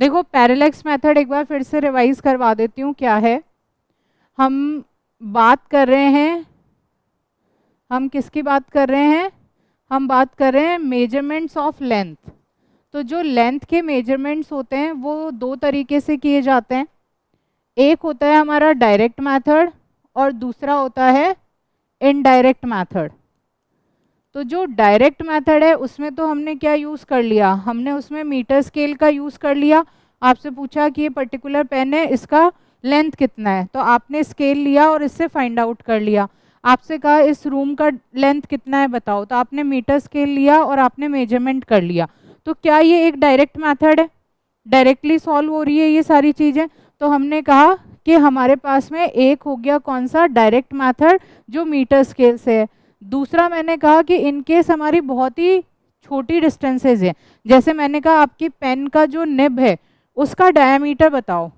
देखो parallax method एक बार फिर से रिवाइज करवा देती हूँ क्या है। हम बात कर रहे हैं, हम किसकी बात कर रहे हैं, हम बात कर रहे हैं मेजरमेंट्स ऑफ लेंथ। तो जो लेंथ के मेजरमेंट्स होते हैं वो दो तरीके से किए जाते हैं। एक होता है हमारा डायरेक्ट मेथड और दूसरा होता है इनडायरेक्ट मेथड। तो जो डायरेक्ट मेथड है उसमें तो हमने क्या यूज़ कर लिया, हमने उसमें मीटर स्केल का यूज़ कर लिया। आपसे पूछा कि ये पर्टिकुलर पेन है, इसका लेंथ कितना है, तो आपने स्केल लिया और इससे फाइंड आउट कर लिया। आपसे कहा इस रूम का लेंथ कितना है बताओ, तो आपने मीटर स्केल लिया और आपने मेजरमेंट कर लिया। तो क्या ये एक डायरेक्ट मेथड है, डायरेक्टली सॉल्व हो रही है ये सारी चीज़ें। तो हमने कहा कि हमारे पास में एक हो गया कौन सा, डायरेक्ट मेथड जो मीटर स्केल से है। दूसरा मैंने कहा कि इनकेस हमारी बहुत ही छोटी डिस्टेंसेज है, जैसे मैंने कहा आपकी पेन का जो निब है उसका डायामीटर बताओ,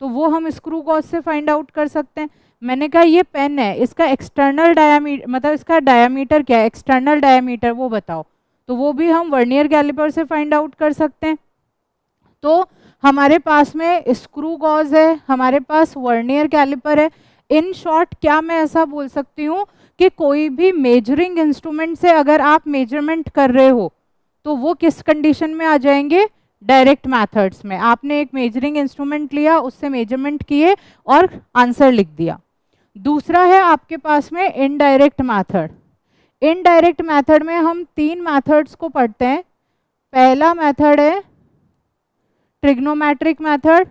तो वो हम स्क्रू गॉज से फाइंड आउट कर सकते हैं। मैंने कहा ये पेन है, इसका एक्सटर्नल डायामीटर मतलब इसका डायामीटर क्या है, एक्सटर्नल डायामीटर वो बताओ, तो वो भी हम वर्नियर कैलिपर से फाइंड आउट कर सकते हैं। तो हमारे पास में स्क्रू गॉज है, हमारे पास वर्नियर कैलिपर है। इन शॉर्ट क्या मैं ऐसा बोल सकती हूँ कि कोई भी मेजरिंग इंस्ट्रूमेंट से अगर आप मेजरमेंट कर रहे हो तो वो किस कंडीशन में आ जाएंगे, डायरेक्ट मेथड्स में। आपने एक मेजरिंग इंस्ट्रूमेंट लिया, उससे मेजरमेंट किए और आंसर लिख दिया। दूसरा है आपके पास में इनडायरेक्ट मेथड। इनडायरेक्ट मेथड में हम तीन मेथड्स को पढ़ते हैं। पहला मेथड है ट्रिग्नोमेट्रिक मेथड।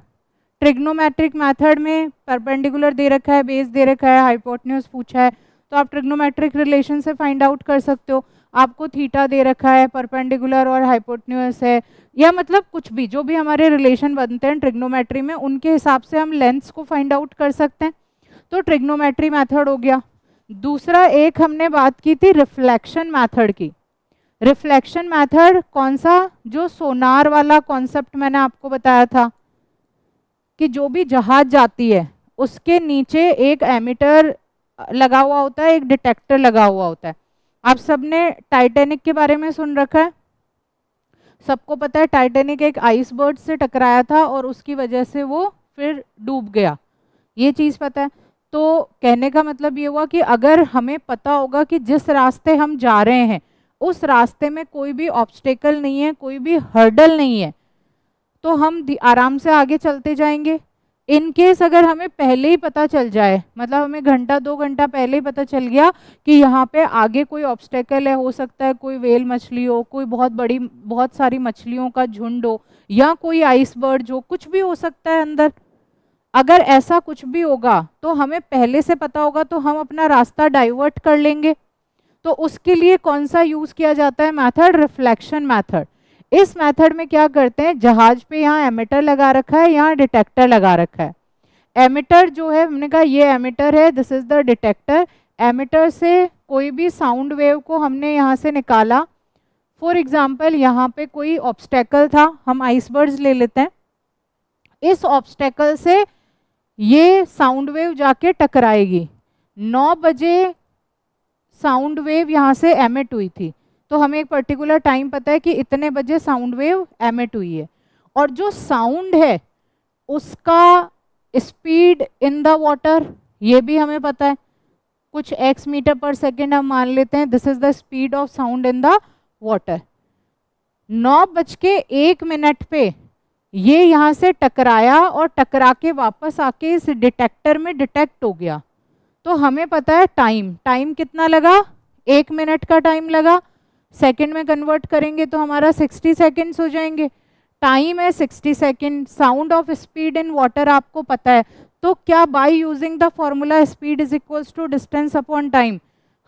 ट्रिग्नोमेट्रिक मेथड में परपेंडिकुलर दे रखा है, बेस दे रखा है, हाइपोटेन्यूज पूछा है, तो आप ट्रिग्नोमेट्रिक रिलेशन से फाइंड आउट कर सकते हो। आपको थीटा दे रखा है, परपेंडिकुलर और हाइपोटेन्यूज है, या मतलब कुछ भी जो भी हमारे रिलेशन बनते हैं ट्रिग्नोमेट्री में, उनके हिसाब से हम लेंथ्स को फाइंड आउट कर सकते हैं। तो ट्रिग्नोमेट्री मेथड हो गया। दूसरा एक हमने बात की थी रिफ्लेक्शन मेथड की। रिफ्लेक्शन मेथड कौन सा, जो सोनार वाला कॉन्सेप्ट मैंने आपको बताया था कि जो भी जहाज जाती है उसके नीचे एक एमिटर लगा हुआ होता है, एक डिटेक्टर लगा हुआ होता है। आप सबने टाइटैनिक के बारे में सुन रखा है, सबको पता है टाइटैनिक एक आइसबर्ग से टकराया था और उसकी वजह से वो फिर डूब गया, ये चीज़ पता है। तो कहने का मतलब ये हुआ कि अगर हमें पता होगा कि जिस रास्ते हम जा रहे हैं उस रास्ते में कोई भी ऑब्स्टेकल नहीं है, कोई भी हर्डल नहीं है, तो हम आराम से आगे चलते जाएंगे। इन केस अगर हमें पहले ही पता चल जाए, मतलब हमें घंटा 2 घंटा पहले ही पता चल गया कि यहाँ पे आगे कोई ऑब्स्टेकल है, हो सकता है कोई व्हेल मछली हो, कोई बहुत सारी मछलियों का झुंड हो, या कोई आइसबर्ग हो, कुछ भी हो सकता है अंदर। अगर ऐसा कुछ भी होगा तो हमें पहले से पता होगा, तो हम अपना रास्ता डाइवर्ट कर लेंगे। तो उसके लिए कौन सा यूज किया जाता है मेथड, रिफ्लेक्शन मेथड। इस मेथड में क्या करते हैं, जहाज पे यहाँ एमिटर लगा रखा है, यहाँ डिटेक्टर लगा रखा है। एमिटर जो है हमने कहा ये एमिटर है, this is the detector. Emitter से कोई भी साउंड वेव को हमने यहाँ से निकाला। फॉर एग्जाम्पल यहाँ पे कोई ऑब्स्टेकल था, हम आइसबर्ग्स ले लेते हैं। इस ऑब्स्टेकल से ये साउंड वेव जाके टकराएगी। 9 बजे साउंड वेव यहाँ से एमिट हुई थी, तो हमें एक पर्टिकुलर टाइम पता है कि इतने बजे साउंड वेव एमिट हुई है। और जो साउंड है उसका स्पीड इन द वाटर ये भी हमें पता है, कुछ x मीटर पर सेकेंड हम मान लेते हैं, this is the speed of sound in the water. 9:01 पे ये यहाँ से टकराया और टकरा के वापस आके इस डिटेक्टर में डिटेक्ट हो गया। तो हमें पता है टाइम कितना लगा, 1 मिनट का टाइम लगा। सेकंड में कन्वर्ट करेंगे तो हमारा 60 सेकेंड्स हो जाएंगे। टाइम है 60 second. Sound of speed in water आपको पता है, तो क्या by using the formula speed is equals to distance upon time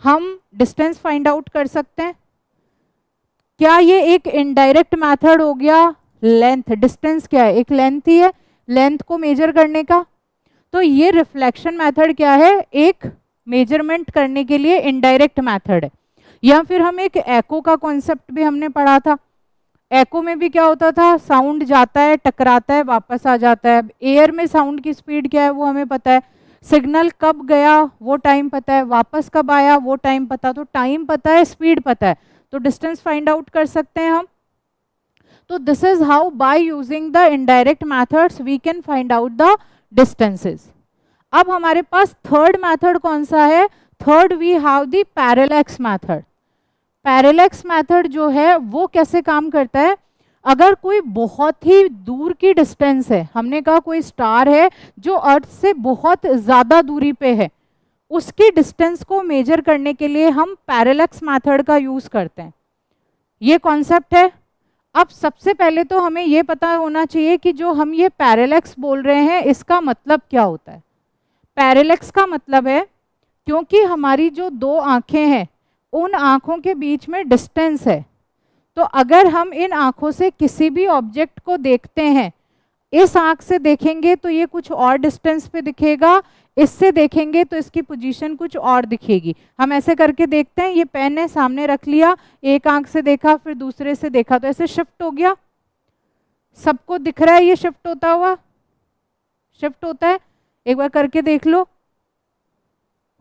हम डिस्टेंस फाइंड आउट कर सकते हैं। क्या ये एक इनडायरेक्ट मेथड हो गया। लेंथ, डिस्टेंस क्या है, एक लेंथ ही है, लेंथ को मेजर करने का। तो ये रिफ्लेक्शन मेथड क्या है, एक मेजरमेंट करने के लिए इनडायरेक्ट मेथड है। या फिर हम एक एको का कॉन्सेप्ट भी हमने पढ़ा था। एको में भी क्या होता था, साउंड जाता है, टकराता है, वापस आ जाता है। एयर में साउंड की स्पीड क्या है वो हमें पता है, सिग्नल कब गया वो टाइम पता है, वापस कब आया वो टाइम पता। तो टाइम पता है, स्पीड पता है, तो डिस्टेंस फाइंड आउट कर सकते हैं हम। तो this is how by using the indirect methods we can find out the distances. अब हमारे पास थर्ड मेथड कौन सा है? Third we have the parallax method. Parallax method जो है वो कैसे काम करता है? अगर कोई बहुत ही दूर की डिस्टेंस है, हमने कहा कोई स्टार है जो अर्थ से बहुत ज़्यादा दूरी पे है, उसकी डिस्टेंस को मेजर करने के लिए हम पैरेलैक्स मेथड का यूज़ करते हैं। ये कॉन्सेप्ट है। अब सबसे पहले तो हमें ये पता होना चाहिए कि जो हम ये पैरेलैक्स बोल रहे हैं इसका मतलब क्या होता है। पैरेलैक्स का मतलब है क्योंकि हमारी जो दो आँखें हैं उन आँखों के बीच में डिस्टेंस है, तो अगर हम इन आँखों से किसी भी ऑब्जेक्ट को देखते हैं, इस आँख से देखेंगे तो ये कुछ और डिस्टेंस पे दिखेगा, इससे देखेंगे तो इसकी पोजीशन कुछ और दिखेगी। हम ऐसे करके देखते हैं, ये पेन है सामने रख लिया, एक आँख से देखा फिर दूसरे से देखा तो ऐसे शिफ्ट हो गया, सबको दिख रहा है ये शिफ्ट होता हुआ, शिफ्ट होता है। एक बार करके देख लो,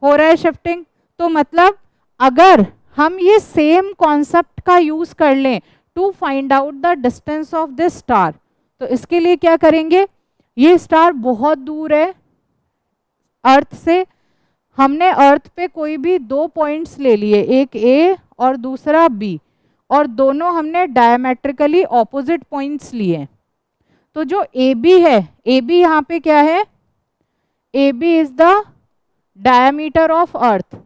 हो रहा है शिफ्टिंग। तो मतलब अगर हम ये सेम कॉन्सेप्ट का यूज कर लें to find out the distance of this star, तो इसके लिए क्या करेंगे? ये स्टार बहुत दूर है अर्थ से, हमने अर्थ पे कोई भी दो पॉइंट्स ले लिए, एक ए और दूसरा बी, और दोनों हमने डायमेट्रिकली ऑपोजिट पॉइंट्स लिए। तो जो ए बी है, ए बी यहाँ पे क्या है? A B is the diameter of earth.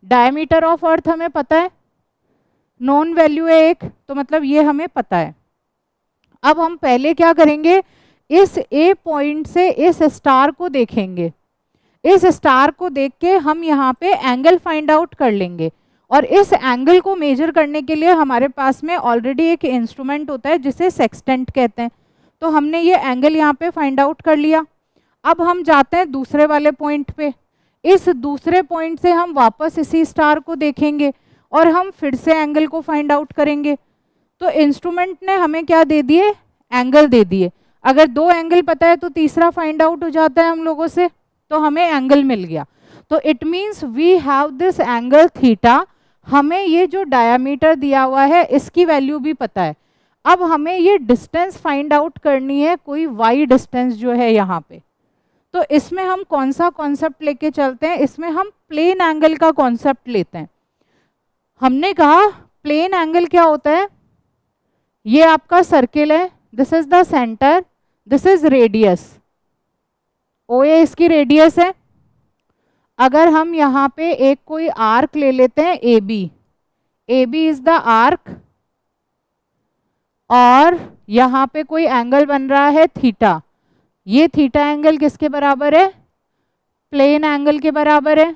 Diameter of earth हमें पता है, नॉन वैल्यू है एक, तो मतलब ये हमें पता है। अब हम पहले क्या करेंगे? इस ए पॉइंट से इस स्टार को देखेंगे, इस स्टार को देख के हम यहाँ पे एंगल फाइंड आउट कर लेंगे, और इस एंगल को मेजर करने के लिए हमारे पास में ऑलरेडी एक इंस्ट्रूमेंट होता है जिसे सेक्सटेंट कहते हैं। तो हमने ये एंगल यहाँ पे फाइंड आउट कर लिया। अब हम जाते हैं दूसरे वाले पॉइंट पे, इस दूसरे पॉइंट से हम वापस इसी स्टार को देखेंगे और हम फिर से एंगल को फाइंड आउट करेंगे। तो इंस्ट्रूमेंट ने हमें क्या दे दिए? एंगल दे दिए। अगर दो एंगल पता है तो तीसरा फाइंड आउट हो जाता है हम लोगों से, तो हमें एंगल मिल गया। तो it means we have this angle theta. हमें ये जो डायामीटर दिया हुआ है इसकी वैल्यू भी पता है। अब हमें ये डिस्टेंस फाइंड आउट करनी है, कोई वाई डिस्टेंस जो है यहाँ पे। तो इसमें हम कौन सा कॉन्सेप्ट लेके चलते हैं? इसमें हम प्लेन एंगल का कॉन्सेप्ट लेते हैं। हमने कहा प्लेन एंगल क्या होता है? ये आपका सर्किल है, this is the centre, this is radius, O A इसकी रेडियस है। अगर हम यहाँ पे एक कोई आर्क ले लेते हैं A B, A B is the arc, और यहाँ पे कोई एंगल बन रहा है थीटा, ये थीटा एंगल किसके बराबर है? प्लेन एंगल के बराबर है।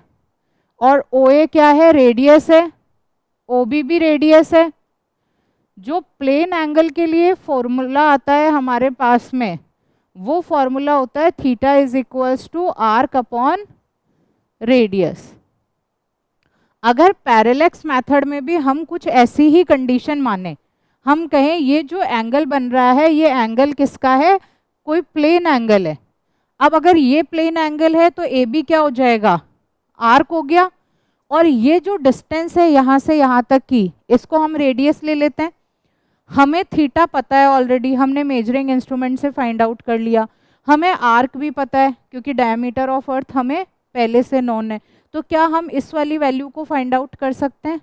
और ओ ए क्या है? रेडियस है, ओ बी भी रेडियस है। जो प्लेन एंगल के लिए फॉर्मूला आता है हमारे पास में, वो फॉर्मूला होता है theta is equals to arc upon radius. अगर पैरेलैक्स मेथड में भी हम कुछ ऐसी ही कंडीशन माने, हम कहें ये जो एंगल बन रहा है ये एंगल किसका है? कोई प्लेन एंगल है। अब अगर ये प्लेन एंगल है तो ए बी क्या हो जाएगा? आर्क हो गया। और ये जो डिस्टेंस है यहाँ से यहाँ तक की, इसको हम रेडियस ले लेते हैं। हमें थीटा पता है ऑलरेडी, हमने मेजरिंग इंस्ट्रूमेंट से फाइंड आउट कर लिया। हमें आर्क भी पता है क्योंकि डायमीटर ऑफ अर्थ हमें पहले से नोन है। तो क्या हम इस वाली वैल्यू को फाइंड आउट कर सकते हैं?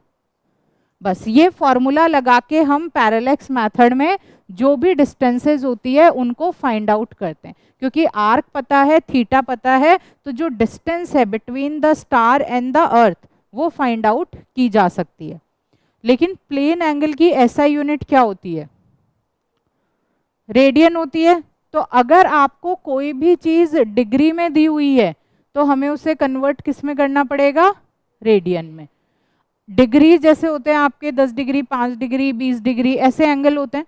बस ये फॉर्मूला लगा के हम पैरेलैक्स मेथड में जो भी डिस्टेंसेस होती है उनको फाइंड आउट करते हैं। क्योंकि आर्क पता है, थीटा पता है, तो जो डिस्टेंस है between the star and the earth वो फाइंड आउट की जा सकती है। लेकिन प्लेन एंगल की एसआई यूनिट क्या होती है? रेडियन होती है। तो अगर आपको कोई भी चीज डिग्री में दी हुई है तो हमें उसे कन्वर्ट किस में करना पड़ेगा? रेडियन में। डिग्री जैसे होते हैं आपके 10 डिग्री, 5 डिग्री, 20 डिग्री, ऐसे एंगल होते हैं।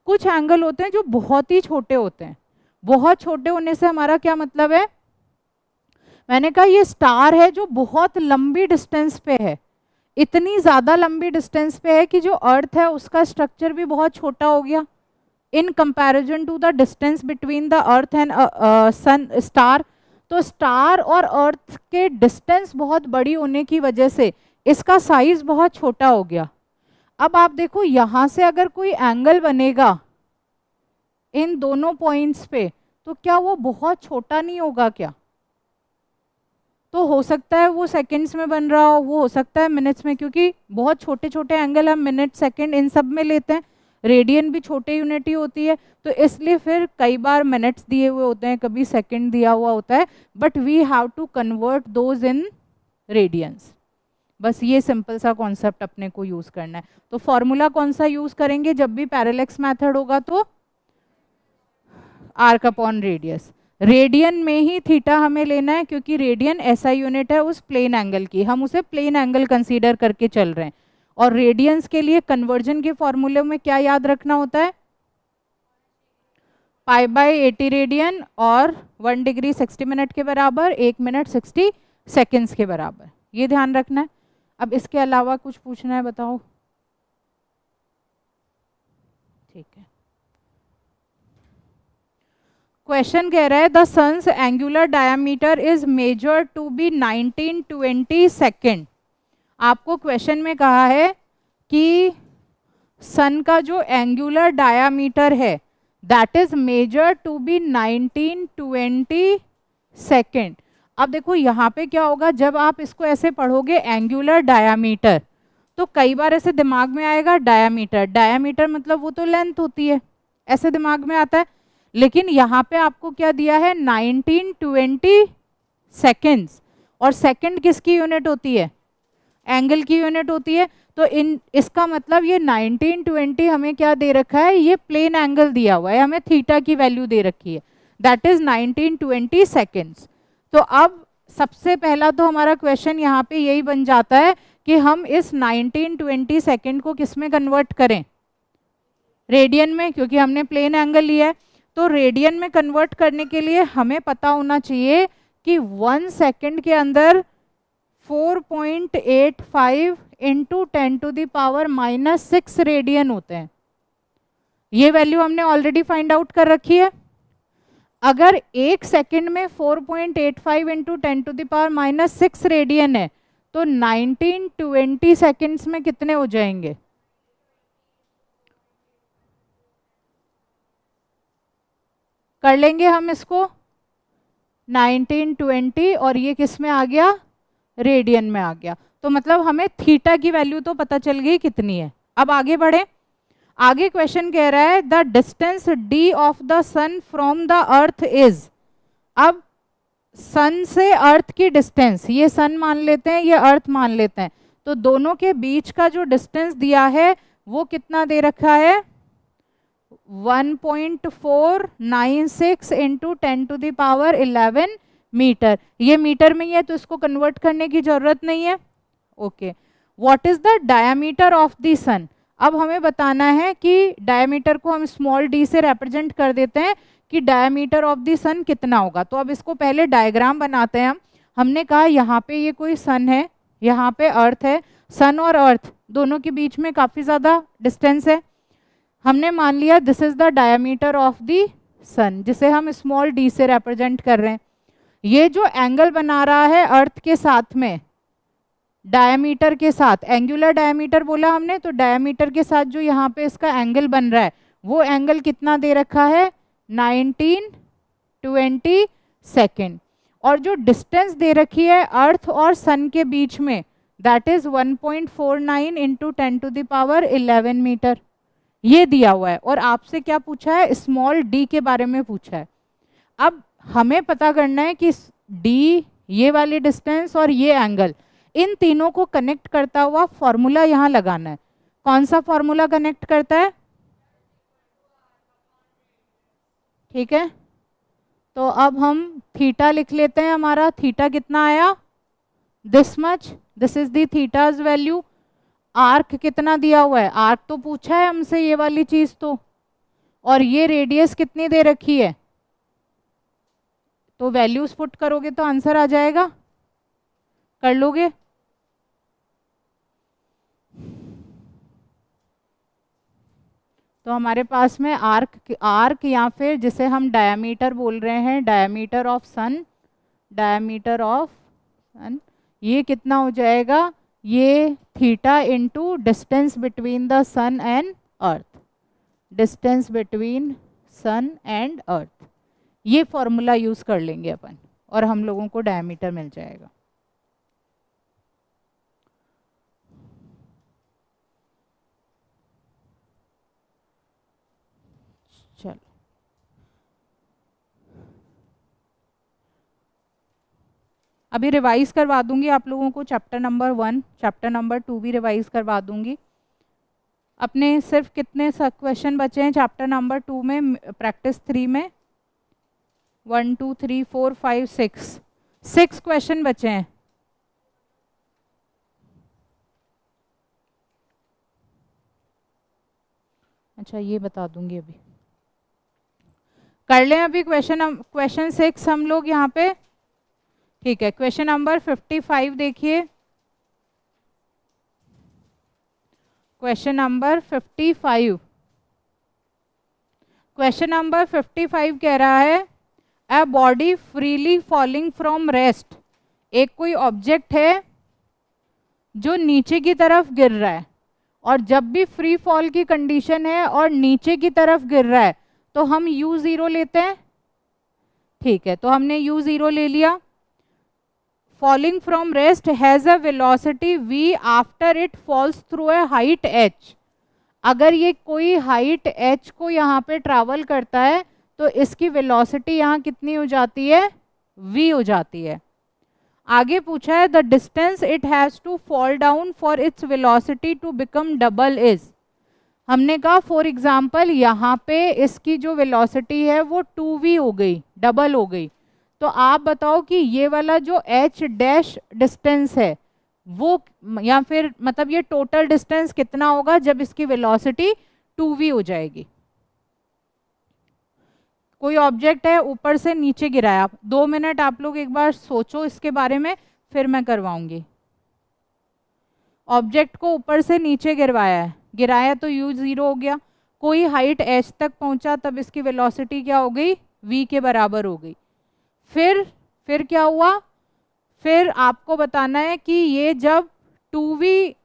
कुछ एंगल होते हैं जो बहुत ही छोटे होते हैं। बहुत छोटे होने से हमारा क्या मतलब है? मैंने कहा ये स्टार है जो बहुत लंबी डिस्टेंस पे है, इतनी ज़्यादा लंबी डिस्टेंस पे है कि जो अर्थ है उसका स्ट्रक्चर भी बहुत छोटा हो गया in comparison to the distance between the earth and sun star. तो स्टार और अर्थ के डिस्टेंस बहुत बड़ी होने की वजह से इसका साइज बहुत छोटा हो गया। अब आप देखो यहाँ से अगर कोई एंगल बनेगा इन दोनों पॉइंट्स पे, तो क्या वो बहुत छोटा नहीं होगा क्या? तो हो सकता है वो सेकंड्स में बन रहा हो सकता है मिनट्स में, क्योंकि बहुत छोटे छोटे एंगल हम मिनट सेकंड इन सब में लेते हैं, रेडियन भी छोटे यूनिट ही होती है, तो इसलिए फिर कई बार मिनट्स दिए हुए होते हैं, कभी सेकंड दिया हुआ होता है, but we have to convert those in radians. बस ये सिंपल सा कॉन्सेप्ट अपने को यूज करना है। तो फॉर्मूला कौन सा यूज करेंगे जब भी पैरेलैक्स मेथड होगा? तो आर्क अपॉन रेडियस। रेडियन में ही थीटा हमें लेना है, क्योंकि रेडियन ऐसा यूनिट है उस प्लेन एंगल की, हम उसे प्लेन एंगल कंसीडर करके चल रहे हैं। और रेडियंस के लिए कन्वर्जन के फॉर्मूले में क्या याद रखना होता है? π/80 रेडियन और 1 डिग्री 60 मिनट के बराबर, 1 मिनट 60 सेकेंड्स के बराबर, ये ध्यान रखना है। अब इसके अलावा कुछ पूछना है बताओ? ठीक है। क्वेश्चन कह रहा है the sun's angular diameter is measured to be 1920 second. आपको क्वेश्चन में कहा है कि सन का जो एंगुलर डायामीटर है that is measured to be 1920 second. अब देखो यहाँ पे क्या होगा, जब आप इसको ऐसे पढ़ोगे एंगुलर डायामीटर, तो कई बार ऐसे दिमाग में आएगा डायामीटर, डायामीटर मतलब वो तो लेंथ होती है, ऐसे दिमाग में आता है। लेकिन यहाँ पे आपको क्या दिया है? 1920 सेकेंड्स, और सेकेंड किसकी यूनिट होती है? एंगल की यूनिट होती है। तो इसका मतलब ये 1920 हमें क्या दे रखा है? ये प्लेन एंगल दिया हुआ है, हमें थीटा की वैल्यू दे रखी है, दैट इज 1920 सेकेंड्स। तो अब सबसे पहला तो हमारा क्वेश्चन यहाँ पे यही बन जाता है कि हम इस 1920 सेकेंड को किस में कन्वर्ट करें? रेडियन में, क्योंकि हमने प्लेन एंगल लिया है। तो रेडियन में कन्वर्ट करने के लिए हमें पता होना चाहिए कि 1 सेकेंड के अंदर 4.85 इंटू 10⁻⁻6 रेडियन होते हैं। ये वैल्यू हमने ऑलरेडी फाइंड आउट कर रखी है। अगर 1 सेकेंड में 4.85 इंटू 10⁻⁻6 रेडियन है, तो 1920 सेकेंड्स में कितने हो जाएंगे? कर लेंगे हम इसको 1920, और ये किस में आ गया? रेडियन में आ गया। तो मतलब हमें थीटा की वैल्यू तो पता चल गई कितनी है। अब आगे बढ़े। आगे क्वेश्चन कह रहा है the distance D of the sun from the earth is. अब सन से अर्थ की डिस्टेंस, ये सन मान लेते हैं, ये अर्थ मान लेते हैं, तो दोनों के बीच का जो डिस्टेंस दिया है वो कितना दे रखा है? 1.496 इंटू 10⁻11 मीटर। ये मीटर में ही है तो इसको कन्वर्ट करने की जरूरत नहीं है। Okay, what is the diameter of the sun. अब हमें बताना है कि डायमीटर को हम स्मॉल डी से रिप्रेजेंट कर देते हैं कि डायमीटर ऑफ द सन कितना होगा। तो अब इसको पहले डायग्राम बनाते हैं हम। हमने कहा यहाँ पे ये कोई सन है, यहाँ पे अर्थ है, सन और अर्थ दोनों के बीच में काफ़ी ज़्यादा डिस्टेंस है। हमने मान लिया this is the diameter of the sun, जिसे हम स्मॉल डी से रिप्रेजेंट कर रहे हैं। ये जो एंगल बना रहा है अर्थ के साथ में, डायमीटर के साथ, एंगुलर डायमीटर बोला हमने, तो डायमीटर के साथ जो यहाँ पे इसका एंगल बन रहा है वो एंगल कितना दे रखा है? 1920 सेकेंड। और जो डिस्टेंस दे रखी है अर्थ और सन के बीच में दैट इज 1.49 इंटू 10⁻11 मीटर, ये दिया हुआ है। और आपसे क्या पूछा है? स्मॉल डी के बारे में पूछा है। अब हमें पता करना है कि डी, ये वाली डिस्टेंस और ये एंगल, इन तीनों को कनेक्ट करता हुआ फॉर्मूला यहाँ लगाना है। कौन सा फॉर्मूला कनेक्ट करता है? ठीक है, तो अब हम थीटा लिख लेते हैं। हमारा थीटा कितना आया? This much, this is the theta's value. Arc कितना दिया हुआ है? आर्क तो पूछा है हमसे, ये वाली चीज तो। और ये रेडियस कितनी दे रखी है? तो वैल्यूज पुट करोगे तो आंसर आ जाएगा, कर लोगे? तो हमारे पास में आर्क या फिर जिसे हम डायमीटर बोल रहे हैं, diameter of sun, diameter of sun, ये कितना हो जाएगा? ये theta into distance between the sun and earth, distance between sun and earth. ये फॉर्मूला यूज कर लेंगे अपन और हम लोगों को डायमीटर मिल जाएगा। चलो अभी रिवाइज करवा दूंगी आप लोगों को चैप्टर नंबर 1, चैप्टर नंबर 2 भी रिवाइज करवा दूंगी। अपने सिर्फ कितने क्वेश्चन बचे हैं चैप्टर नंबर 2 में, प्रैक्टिस 3 में? 1 2 3 4 5 6 क्वेश्चन बचे हैं। अच्छा ये बता दूंगी अभी, कर लें अभी क्वेश्चन 6 हम लोग यहाँ पे। ठीक है, क्वेश्चन नंबर 55 देखिए, क्वेश्चन नंबर 55। क्वेश्चन नंबर 55 कह रहा है a body freely falling from rest. एक कोई ऑब्जेक्ट है जो नीचे की तरफ गिर रहा है, और जब भी फ्री फॉल की कंडीशन है और नीचे की तरफ गिर रहा है तो हम u0 लेते हैं। ठीक है, तो हमने u0 ले लिया। Falling from rest has a velocity v after it falls through a height h। अगर ये कोई हाइट h को यहाँ पे ट्रैवल करता है तो इसकी वेलोसिटी यहाँ कितनी हो जाती है? v हो जाती है। आगे पूछा है the distance it has to fall down for its velocity to become double is. हमने कहा फॉर एग्जाम्पल यहाँ पे इसकी जो वेलोसिटी है वो 2v हो गई, डबल हो गई। तो आप बताओ कि ये वाला जो h डैश डिस्टेंस है वो, या फिर मतलब ये टोटल डिस्टेंस कितना होगा जब इसकी वेलोसिटी 2v हो जाएगी। कोई ऑब्जेक्ट है ऊपर से नीचे गिराया, 2 मिनट आप लोग एक बार सोचो इसके बारे में, फिर मैं करवाऊंगी। ऑब्जेक्ट को ऊपर से नीचे गिराया तो u0 हो गया। कोई हाइट h तक पहुंचा तब इसकी वेलोसिटी क्या हो गई? v के बराबर हो गई। फिर क्या हुआ? फिर आपको बताना है कि ये जब 2v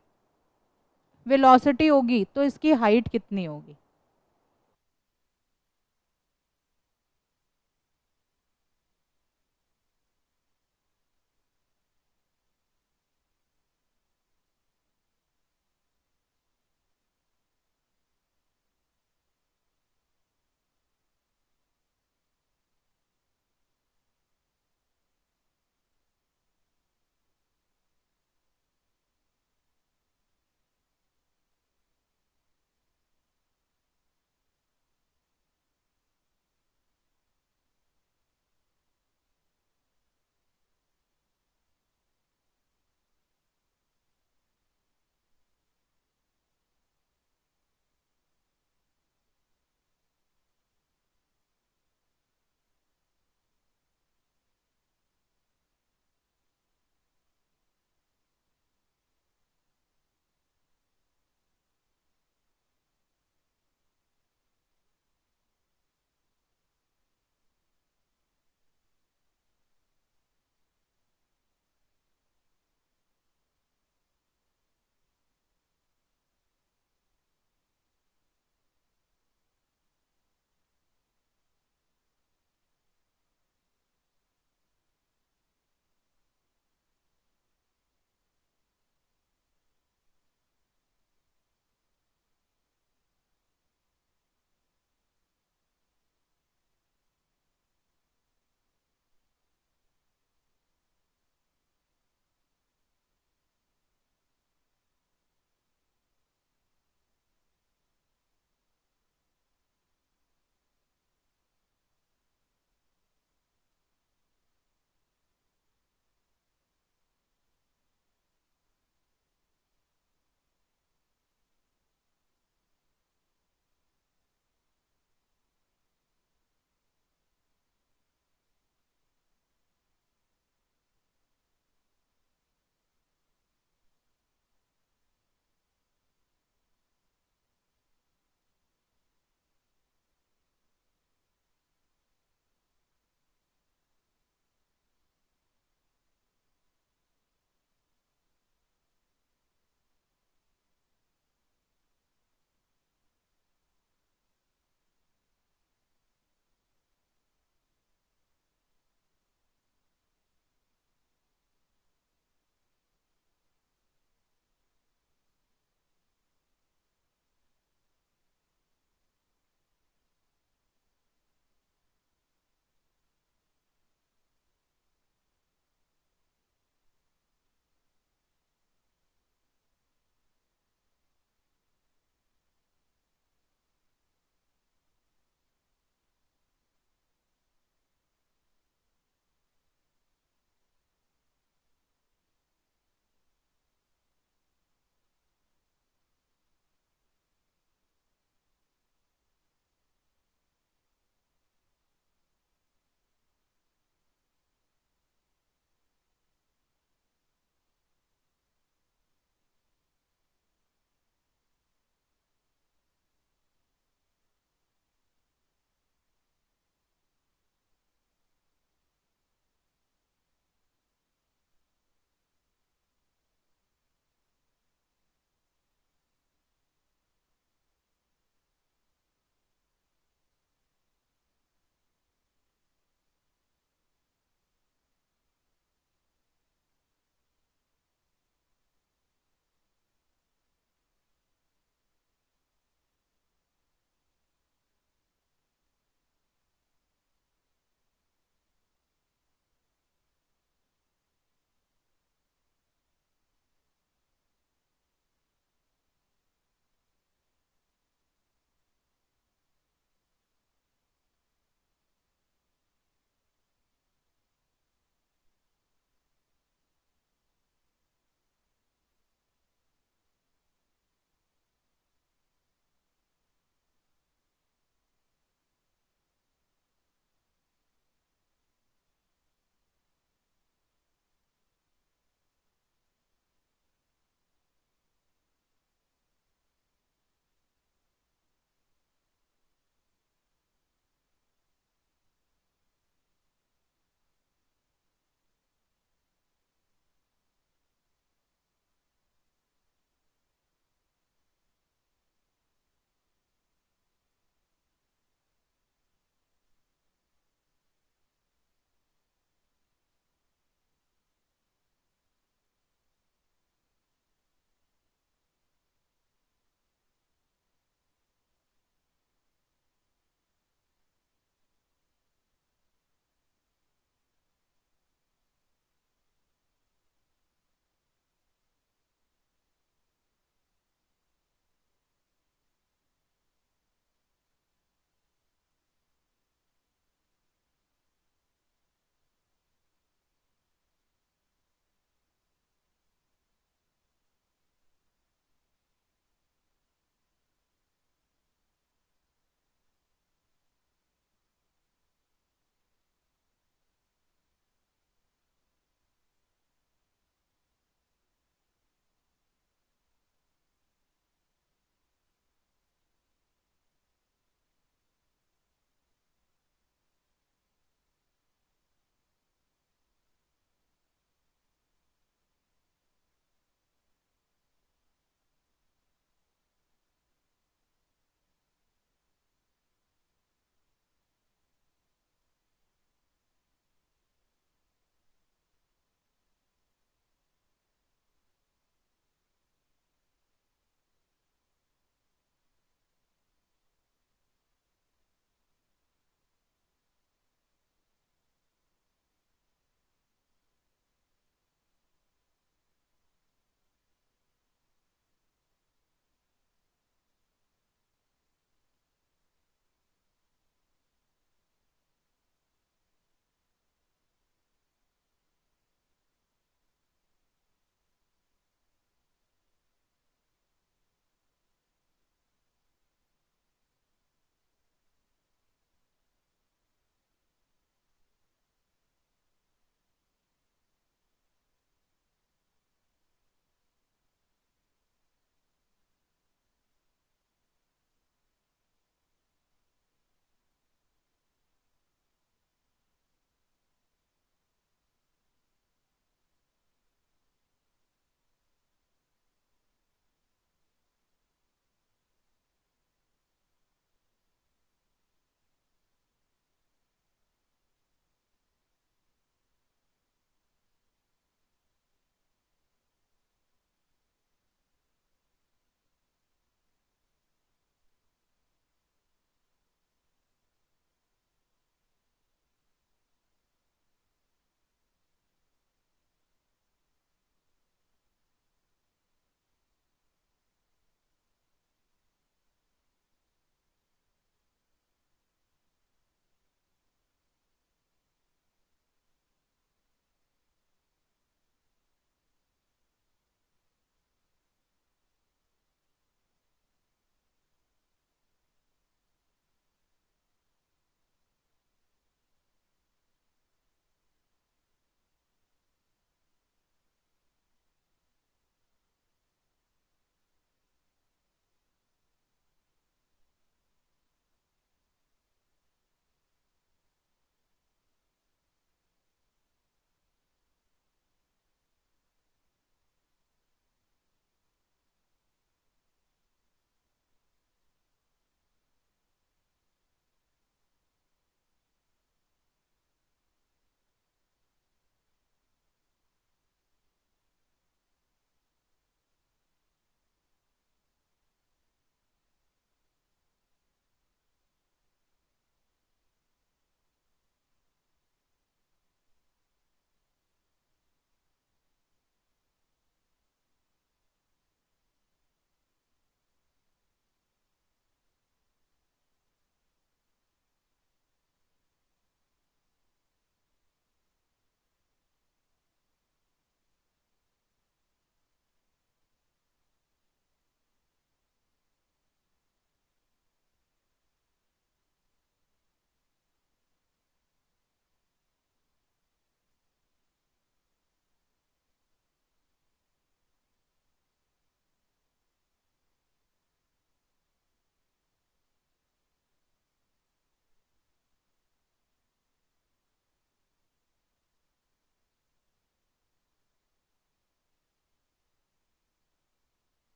वेलोसिटी होगी तो इसकी हाइट कितनी होगी।